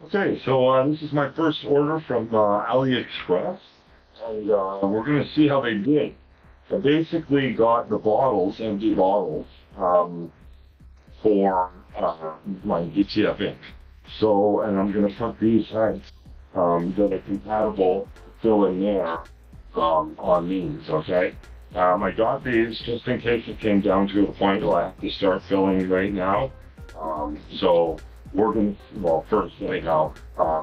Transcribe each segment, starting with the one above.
Okay, so this is my first order from AliExpress, and we're going to see how they did. I basically got the bottles, empty bottles, for my DTF ink. So, and I'm going to put these heads that are compatible to fill in there on these, okay? I got these just in case it came down to a point where I have to start filling right now. So we're going to, well, first anyhow,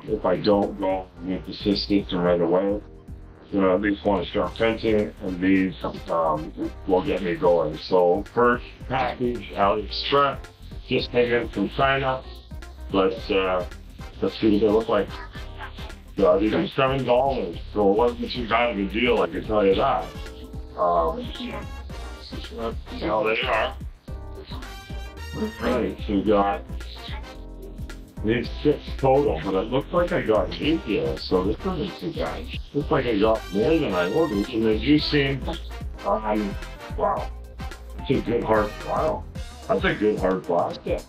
if I don't go with the system right away, at least want to start printing, and these will get me going. So first package, AliExpress, just came in from China. Let's see what they look like. These are $7, so it wasn't too bad of a deal, I can tell you that. Now they are. Right, so we got these 6 total, but it looks like I got 8 here, so this doesn't too bad. Looks like I got more than I ordered, and as you've seen, wow, that's a good hard, wow, that's a good hard plastic.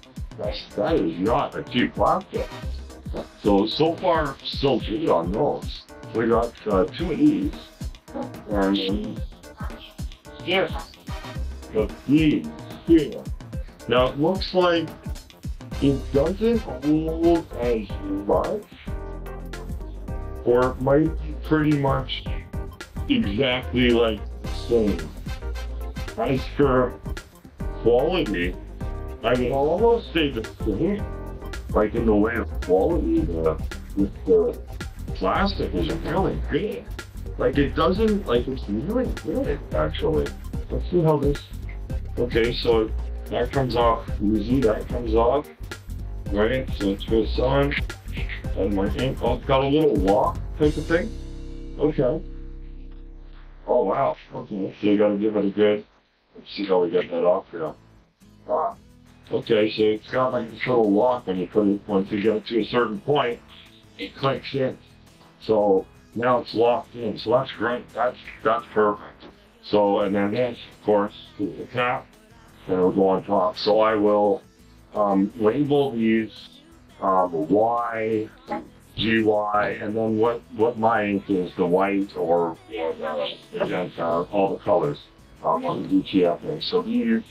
That is not a cheap plastic. So far, so good on those. We got 2 of these, and yes, the these here. Now it looks like it doesn't hold as much, or it might be pretty much exactly like the same. As for quality, I would almost say the same. Like in the way of quality, the plastic is really good. Like it doesn't, like it's really good actually. Let's see how this, okay, so that comes off easy, that comes off, right? So it goes on, and my ink, oh, it's got a little lock type of thing. Okay. Oh wow, okay, so you gotta give it a good, let's see how we get that off here. Okay, so it's got like this little lock when you put it, once you get to a certain point, it clicks in. So now it's locked in, so that's great, that's perfect. So, and then this, of course, is the cap, and it'll go on top. So I will label these Y, GY, and then what my ink is, the white or all the colors on the DTF ink. So these,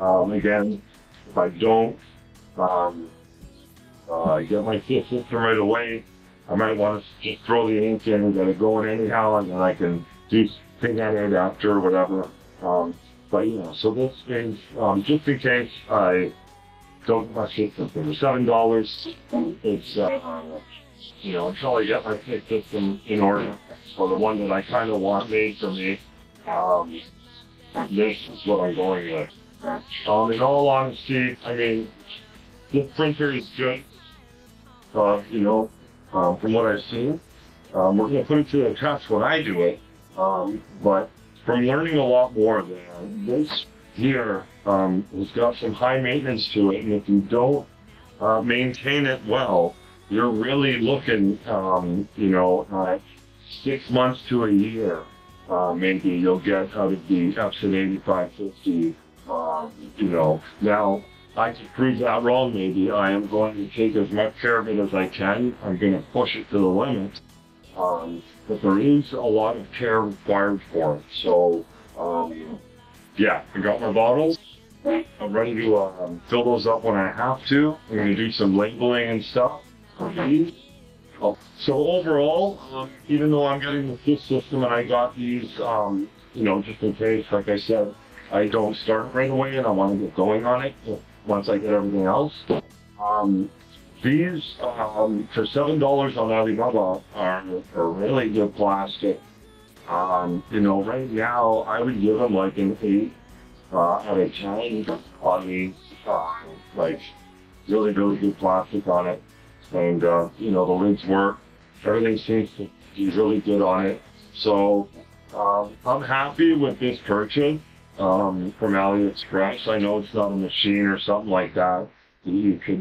again, if I don't get my kit system right away, I might want to just throw the ink in and get it going anyhow, and then I can do thing at it after or whatever. But yeah, so this is just in case I don't get my kit system. For $7, it's you know, until I get my kit system in order. So the one that I kind of want made for me, this is what I'm going with. In all honesty, I mean, this printer is good, you know, from what I've seen. We're going to put it to a test when I do it, but from learning a lot more there, this here has got some high maintenance to it, and if you don't maintain it well, you're really looking, you know, 6 months to a year, maybe you'll get out of the Epson 8550. You know, now I can prove that wrong maybe. I am going to take as much care of it as I can. I'm going to push it to the limit. But there is a lot of care required for it. So, yeah, I got my bottles. I'm ready to fill those up when I have to. I'm going to do some labeling and stuff. So overall, even though I'm getting the kit system and I got these, you know, just in case, like I said, I don't start right away and I want to get going on it once I get everything else. These, for $7 on Alibaba, are really good plastic. You know, right now I would give them like an 8 out of 10 on these, like really good plastic on it. And, you know, the lids work. Everything seems to be really good on it. So, I'm happy with this purchase. From AliExpress. I know it's not a machine or something like that you could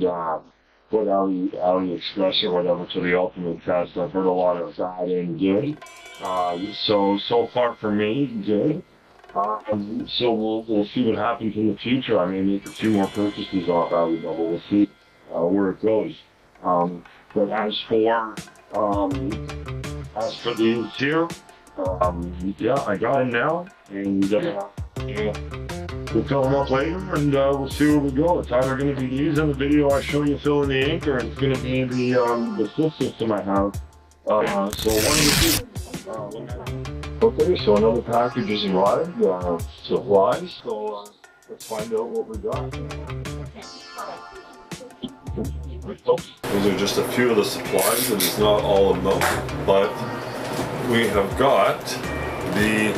put AliExpress or whatever to the ultimate test. I've heard a lot of that and good. So far for me, good. So we'll see what happens in the future. I may make a few more purchases off Alibaba. We'll see where it goes. But as for these here, yeah, I got them now, and yeah, we'll fill them up later, and we'll see where we go. It's either going to be these in the video I show you filling the ink, or it's going to be the Swift system I have. So one of the two. Okay, so another package is arrived, supplies, so let's find out what we got. These are just a few of the supplies, and it's not all of them, but we have got the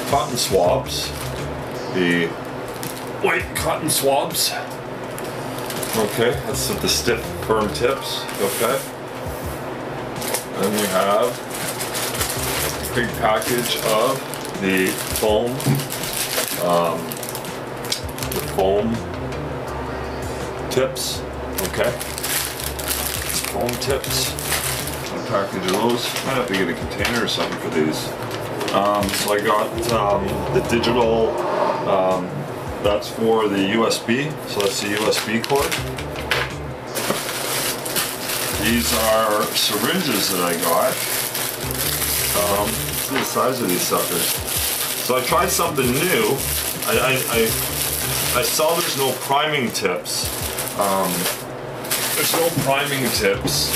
cotton swabs, the white cotton swabs. Okay, that's the stiff, firm tips. Okay. Then we have a big package of the foam tips. Okay. Foam tips. A package of those. Might have to get a container or something for these. So I got the digital. That's for the USB. So that's the USB cord. These are syringes that I got. See the size of these suckers. So I tried something new. I saw there's no priming tips. There's no priming tips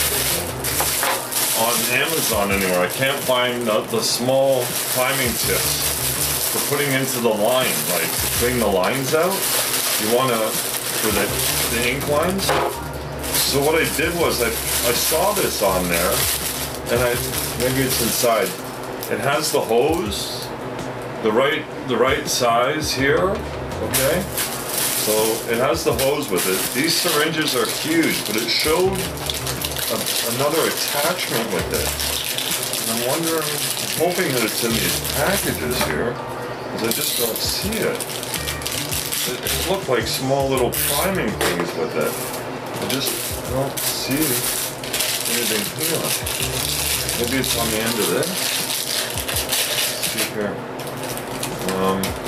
on Amazon anywhere. I can't find the small priming tips for putting into the line, like to clean the lines out. You want to, for the ink lines. So what I did was I saw this on there, and maybe it's inside. It has the hose, the right size here. Okay. So it has the hose with it. These syringes are huge, but it showed another attachment with it. And I'm wondering, I'm hoping that it's in these packages here, because I just don't see it. It looked like small little priming things with it. I just don't see anything here. Maybe it's on the end of this. Let's see here. Alright.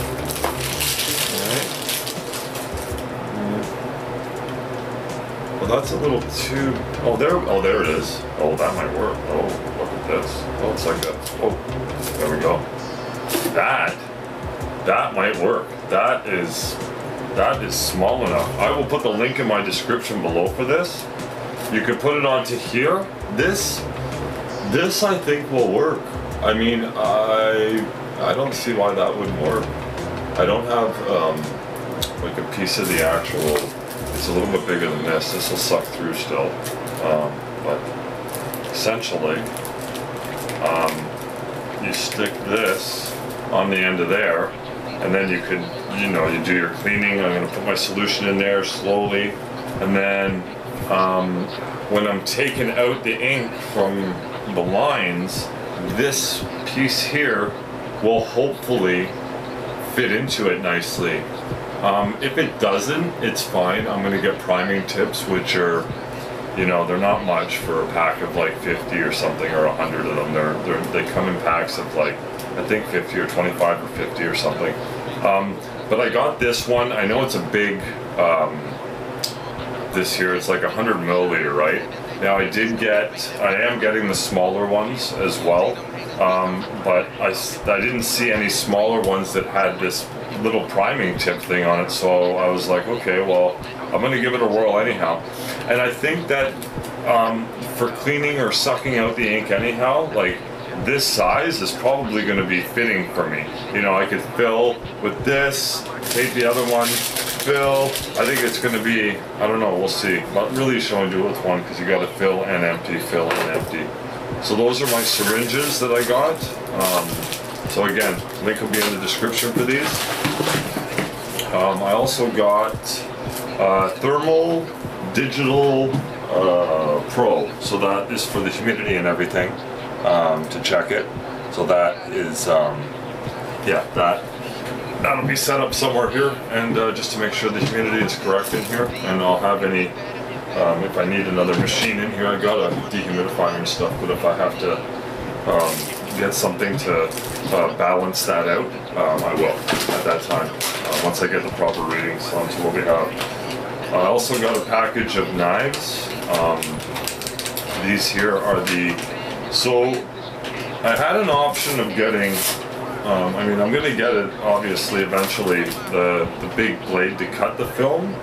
Well, that's a little too. Oh, there it is. Oh, that might work. Oh, look at this. Oh, it's like that. Oh, there we go. That might work. That is small enough. I will put the link in my description below for this. You could put it onto here. This I think will work. I mean, I don't see why that wouldn't work. I don't have like a piece of the actual. It's a little bit bigger than this. This will suck through still, but essentially, you stick this on the end of there, and then you could, you do your cleaning. I'm going to put my solution in there slowly, and then when I'm taking out the ink from the lines, this piece here will hopefully fit into it nicely. If it doesn't, it's fine. I'm going to get priming tips, which are, they're not much for a pack of like 50 or something, or 100 of them. They come in packs of like, I think 50 or 25 or 50 or something. But I got this one. I know it's a big, this here, it's like 100 milliliter, right? Now I am getting the smaller ones as well. But I didn't see any smaller ones that had this little priming tip thing on it, so I was like, okay, well, I'm gonna give it a whirl anyhow. And I think that for cleaning or sucking out the ink anyhow, like this size is probably gonna be fitting for me. I could fill with this, take the other one, fill. I think it's gonna be, I don't know, we'll see. But really you should only do it with one, because you gotta fill and empty, fill and empty. So those are my syringes that I got. So again, link will be in the description for these. I also got Thermal Digital Pro. So that is for the humidity and everything, to check it. So that is, yeah, that'll be set up somewhere here, and just to make sure the humidity is correct in here. And I'll have any, if I need another machine in here, I got a dehumidifier and stuff, but if I have to get something to balance that out, I will at that time, once I get the proper readings onto what we have. I also got a package of knives. these here are the, so I had an option of getting, I mean, I'm gonna get it obviously eventually, the big blade to cut the film,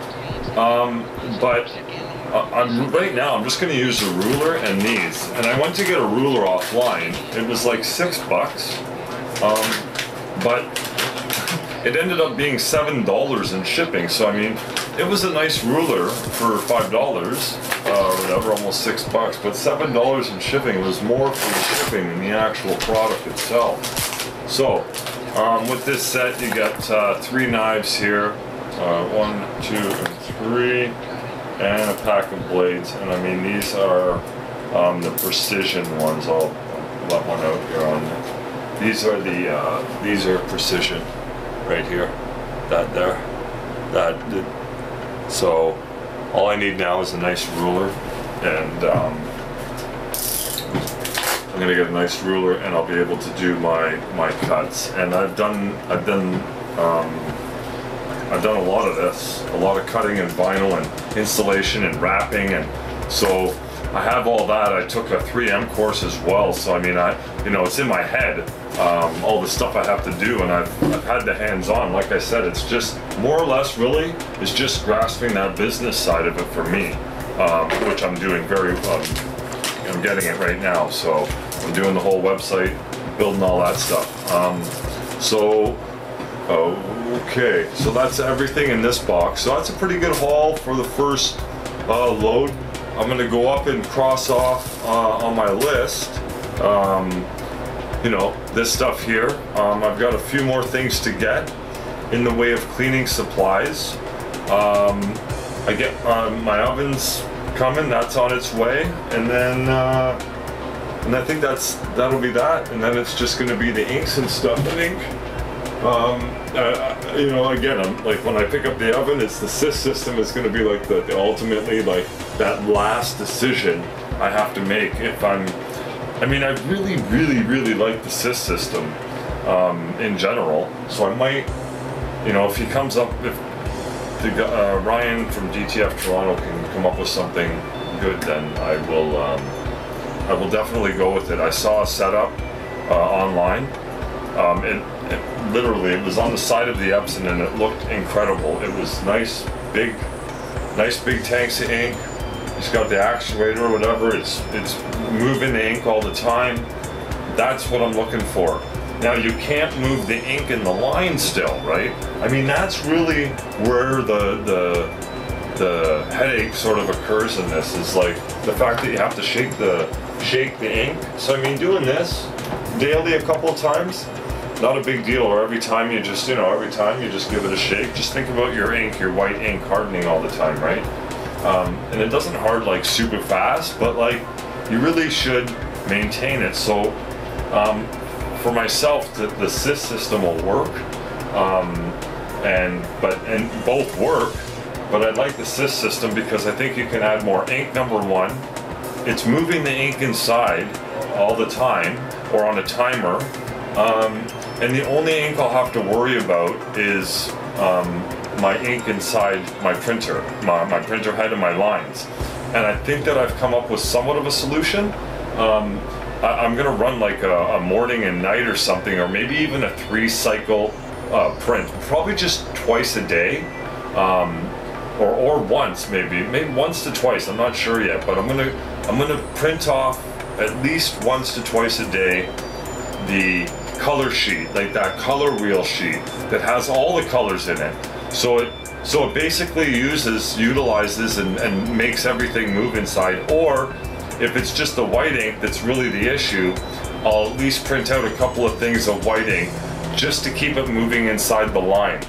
but right now I'm just gonna use a ruler and these, and I went to get a ruler offline. It was like $6, but it ended up being $7 in shipping. So I mean, it was a nice ruler for $5, whatever, almost $6, but $7 in shipping was more for the shipping than the actual product itself. So with this set, you got 3 knives here, 1, 2, and 3. And a pack of blades, and I mean these are the precision ones. I'll let one out here on. These are precision, right here, that there, that. So all I need now is a nice ruler, and I'm gonna get a nice ruler, and I'll be able to do my cuts. And I've done a lot of this, a lot of cutting and vinyl and installation and wrapping, and so I have all that. I took a 3M course as well, so I mean, it's in my head, all the stuff I have to do, and I've had the hands-on. Like I said, it's just more or less really, it's just grasping that business side of it for me, which I'm doing I'm getting it right now. So I'm doing the whole website, building all that stuff. Okay, so that's everything in this box. So that's a pretty good haul for the first load. I'm gonna go up and cross off on my list, this stuff here. I've got a few more things to get in the way of cleaning supplies. I get my oven's coming, that's on its way, and then I think that'll be that, and then it's just gonna be the inks and stuff, I think. Again, I'm like, when I pick up the oven, it's the SIS system is going to be like the ultimately like that last decision I have to make if I really like the SIS system in general. So I might, if he comes up, if Ryan from DTF Toronto can come up with something good, then I will definitely go with it. I saw a setup online. It was on the side of the Epson, and it looked incredible. It was nice big tanks of ink. It's got the actuator or whatever. It's moving the ink all the time. That's what I'm looking for. Now you can't move the ink in the line still, right? I mean, that's really where the headache sort of occurs in this, is like the fact that you have to shake the ink. So I mean, doing this daily a couple of times, not a big deal. Or every time you just give it a shake. Just think about your ink, your white ink hardening all the time, right? And it doesn't hard like super fast, but like you really should maintain it. So for myself, the SIS system will work, and both work. But I like the SIS system because I think you can add more ink. Number one, it's moving the ink inside all the time, or on a timer. And the only ink I'll have to worry about is my ink inside my printer, my printer head and my lines. And I think that I've come up with somewhat of a solution. I'm gonna run like a morning and night or something, or maybe even a 3-cycle print, probably just twice a day, or once, maybe once to twice. I'm not sure yet, but I'm gonna print off at least once to twice a day the color sheet, like that color wheel sheet that has all the colors in it. So it basically utilizes and makes everything move inside. Or if it's just the white ink that's really the issue, I'll at least print out a couple of things of white ink just to keep it moving inside the line.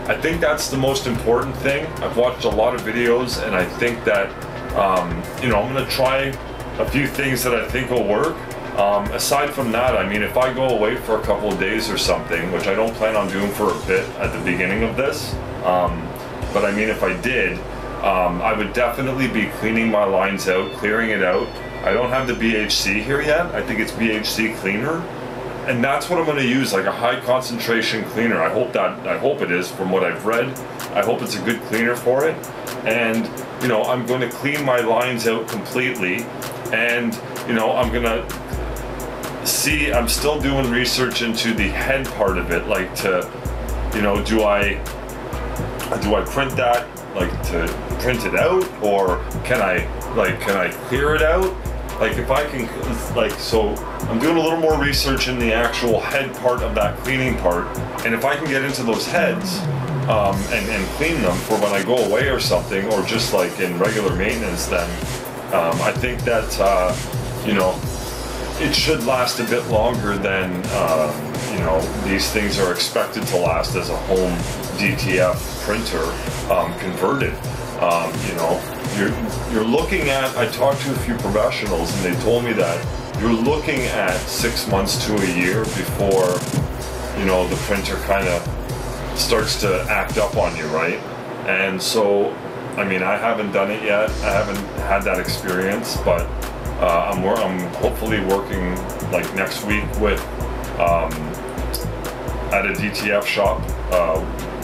I think that's the most important thing. I've watched a lot of videos, and I think that I'm gonna try a few things that I think will work. Aside from that, I mean, if I go away for a couple of days or something, which I don't plan on doing for a bit at the beginning of this, but I mean, if I did, I would definitely be cleaning my lines out, clearing it out. I don't have the BHC here yet. I think it's BHC cleaner, and that's what I'm going to use, like a high concentration cleaner. I hope it is, from what I've read. I hope it's a good cleaner for it. And I'm going to clean my lines out completely, And, you know, I'm gonna see, I'm still doing research into the head part of it, like to, you know, do I print that, like to print it out, or can I clear it out? Like if I can, like, so I'm doing a little more research in the actual head part of that cleaning part, and if I can get into those heads and clean them for when I go away or something, or just like in regular maintenance, then I think that, you know, it should last a bit longer than, you know, these things are expected to last as a home DTF printer converted. You know, you're looking at, I talked to a few professionals and they told me that you're looking at 6 months to a year before, you know, the printer kind of starts to act up on you, right? And so, I mean, I haven't done it yet. I haven't had that experience, but I'm hopefully working like next week with at a DTF shop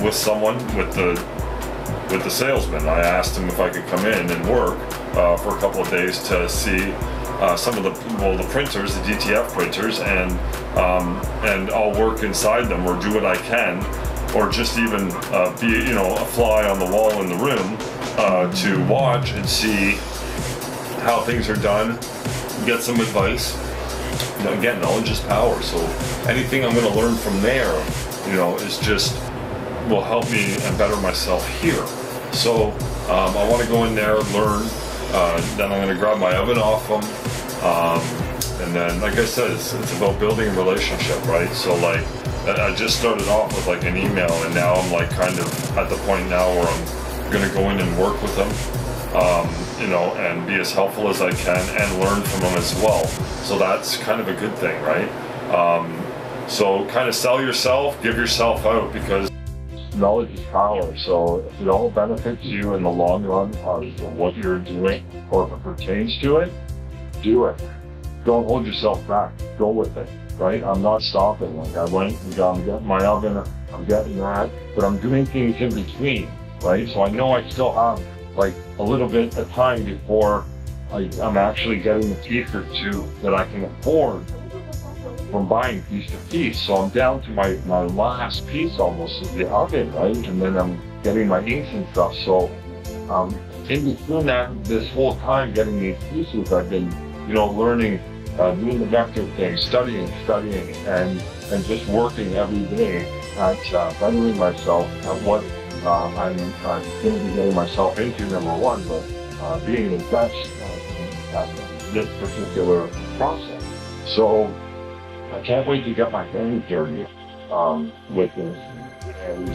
with someone, with the salesman. I asked him if I could come in and work for a couple of days to see some of the printers, the DTF printers, and I'll work inside them or do what I can, or just even be, you know, a fly on the wall in the room to watch and see how things are done, get some advice. You know, again, knowledge is power, so anything I'm going to learn from there, you know, is just will help me and better myself here. So I want to go in there, learn, then I'm going to grab my oven off them, and then, like I said, it's about building a relationship, right? So like, I just started off with like an email, and now I'm like kind of at the point now where I'm going to go in and work with them, you know, and be as helpful as I can and learn from them as well. So that's kind of a good thing, right? So kind of sell yourself, give yourself out, because knowledge is power. So if it all benefits you in the long run of what you're doing, or if it pertains to it, do it. Don't hold yourself back. Go with it, right? I'm not stopping. Like I went and I'm getting my oven, I'm getting that, but I'm doing things in between, right? So I know I still have like a little bit of time before I'm actually getting a piece or two that I can afford from buying piece to piece. So I'm down to my last piece almost of the oven, right? And then I'm getting my inks and stuff. So in between that, this whole time getting these pieces, I've been, you know, learning, doing the vector thing, studying, and just working every day at bettering myself at what I'm going to be getting myself into, number one, but being the best at this particular process. So I can't wait to get my hands dirty with this, and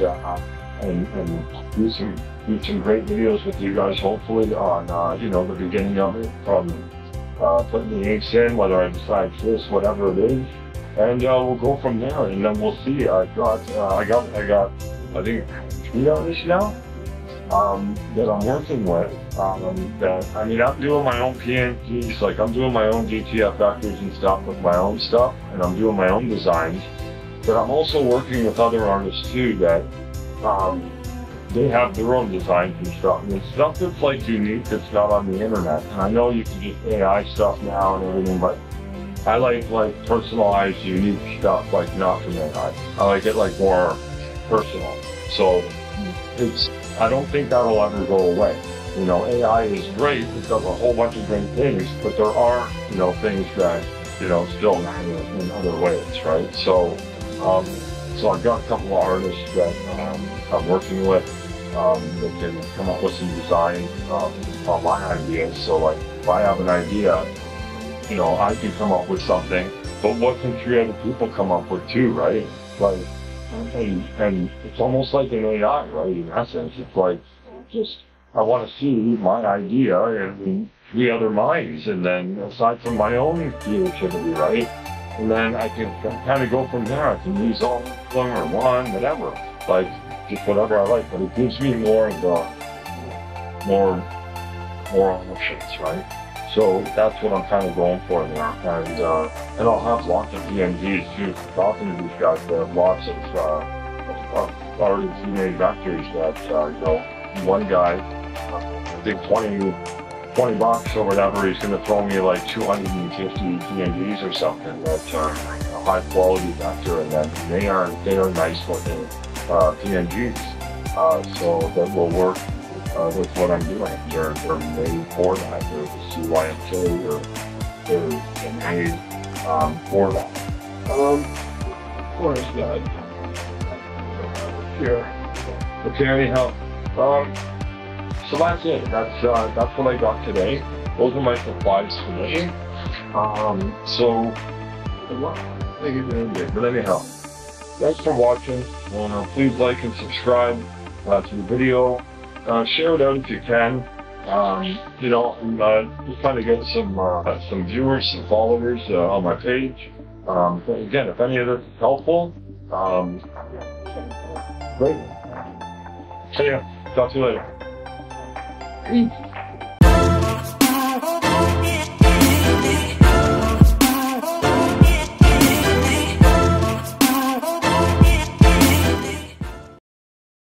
do some great videos with you guys, hopefully on you know, the beginning of it, from putting the inks in, whether I decide this, whatever it is, and we'll go from there, and then we'll see. I got I think 3 artists now that I'm working with. That, I mean, I'm doing my own PNGs, like I'm doing my own DTF vectors and stuff with my own stuff, and I'm doing my own designs. But I'm also working with other artists too that they have their own designs and stuff. And it's stuff that's like unique, that's not on the internet. And I know you can get AI stuff now and everything, but I like personalized, unique stuff, like not from AI. I like it like more personal. So I don't think that'll ever go away. You know, AI is great, it does a whole bunch of great things, but there are, you know, things that, you know, still matter in other ways, right? So, so I've got a couple of artists that I'm working with that can come up with some design on my ideas. So like, if I have an idea, you know, I can come up with something, but what can 3 other people come up with too, right? Like, and it's almost like an AI, right? In essence, it's like, just, I want to see my idea in 3 other minds, and then aside from my own creativity, right? And then I can kind of go from there. I can use all of them or one, whatever, like just whatever I like. But it gives me more of the more options, right? So that's what I'm kind of going for there, and I'll have lots of PNGs too. Talking to these guys, they have lots of already pre-made vectors that you know, one guy, I think 20 bucks or whatever, he's gonna throw me like 250 PNGs or something that are a high quality vector, and then they are nice looking PNGs. So that will work with what I'm doing. They're made for that. They're the CYMK or they're made for that. Where's that? Here. Okay, anyhow. So that's it. That's what I got today. Those are my supplies today. So but anyhow, thanks for watching. Please like and subscribe to the video. Share it out if you can. You know, I'm just trying to get some viewers, some followers on my page. Again, if any of this is helpful, great. See ya. Talk to you later.